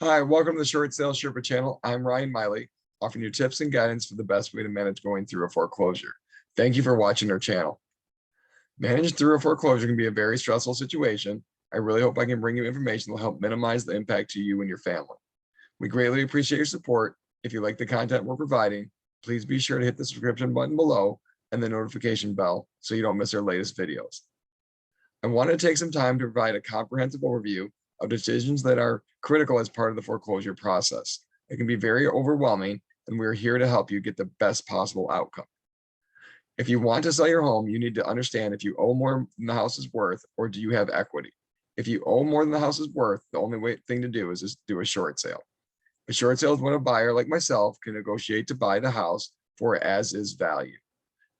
Hi, welcome to the Short Sale Sherpa channel. I'm Ryan Milley, offering you tips and guidance for the best way to manage going through a foreclosure. Thank you for watching our channel. Managing through a foreclosure can be a very stressful situation. I really hope I can bring you information that will help minimize the impact to you and your family. We greatly appreciate your support. If you like the content we're providing, please be sure to hit the subscription button below and the notification bell so you don't miss our latest videos. I wanted to take some time to provide a comprehensive overview of decisions that are critical as part of the foreclosure process. It can be very overwhelming, and we're here to help you get the best possible outcome. If you want to sell your home, you need to understand if you owe more than the house is worth, or do you have equity. If you owe more than the house is worth, the only thing to do is just do a short sale. A short sale is when a buyer like myself can negotiate to buy the house for as is value.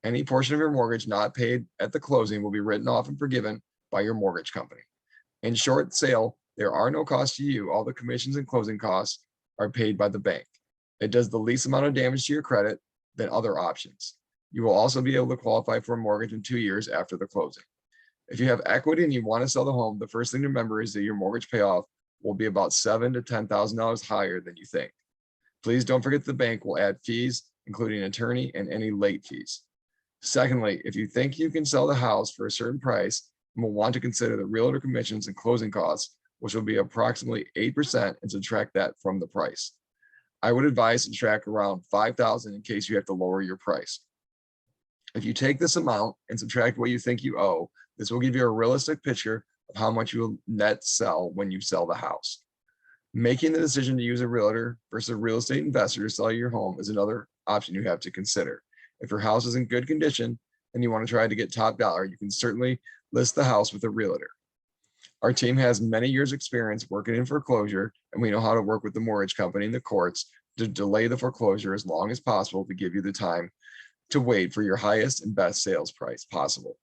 Any portion of your mortgage not paid at the closing will be written off and forgiven by your mortgage company. In short sale, there are no costs to you. All the commissions and closing costs are paid by the bank. It does the least amount of damage to your credit than other options. You will also be able to qualify for a mortgage in 2 years after the closing. If you have equity and you want to sell the home, the first thing to remember is that your mortgage payoff will be about $7,000 to $10,000 higher than you think. Please don't forget the bank will add fees, including attorney and any late fees. Secondly, if you think you can sell the house for a certain price, you will want to consider the realtor commissions and closing costs, which will be approximately 8%, and subtract that from the price. I would advise to subtract around $5,000 in case you have to lower your price. If you take this amount and subtract what you think you owe, this will give you a realistic picture of how much you will net sell when you sell the house. Making the decision to use a realtor versus a real estate investor to sell your home is another option you have to consider. If your house is in good condition and you want to try to get top dollar, you can certainly list the house with a realtor. Our team has many years experience working in foreclosure, and we know how to work with the mortgage company and the courts to delay the foreclosure as long as possible to give you the time to wait for your highest and best sales price possible.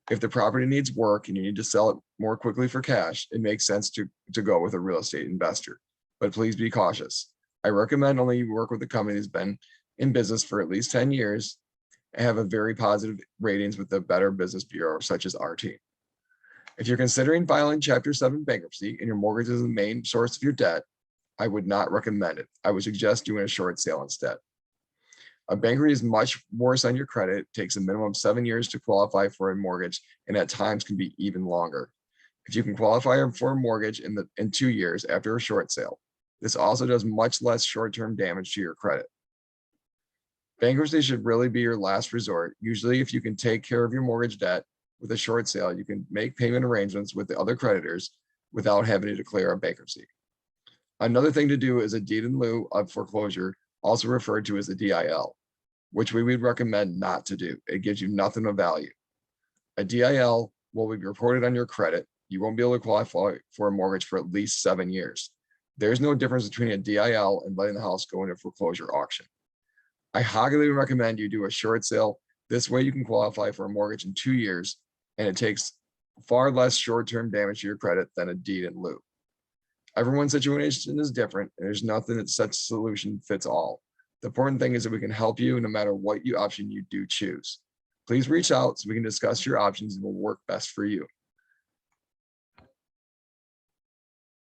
If the property needs work and you need to sell it more quickly for cash, it makes sense to go with a real estate investor, but please be cautious. I recommend only you work with a company that's been in business for at least 10 years and have a very positive ratings with the Better Business Bureau, such as our team. If you're considering filing Chapter 7 bankruptcy and your mortgage is the main source of your debt, I would not recommend it. I would suggest doing a short sale instead. A bankruptcy is much worse on your credit. It takes a minimum of 7 years to qualify for a mortgage, and at times can be even longer. If you can qualify for a mortgage in 2 years after a short sale, this also does much less short-term damage to your credit. Bankruptcy should really be your last resort. Usually, if you can take care of your mortgage debt with a short sale, you can make payment arrangements with the other creditors without having to declare a bankruptcy. Another thing to do is a deed in lieu of foreclosure, also referred to as a DIL, which we would recommend not to do. It gives you nothing of value. A DIL will be reported on your credit. You won't be able to qualify for a mortgage for at least 7 years. There's no difference between a DIL and letting the house go into foreclosure auction. I highly recommend you do a short sale. This way you can qualify for a mortgage in 2 years, and it takes far less short-term damage to your credit than a deed in lieu. Everyone's situation is different, and there's nothing that such solution fits all. The important thing is that we can help you no matter what option you do choose. Please reach out so we can discuss your options and will work best for you.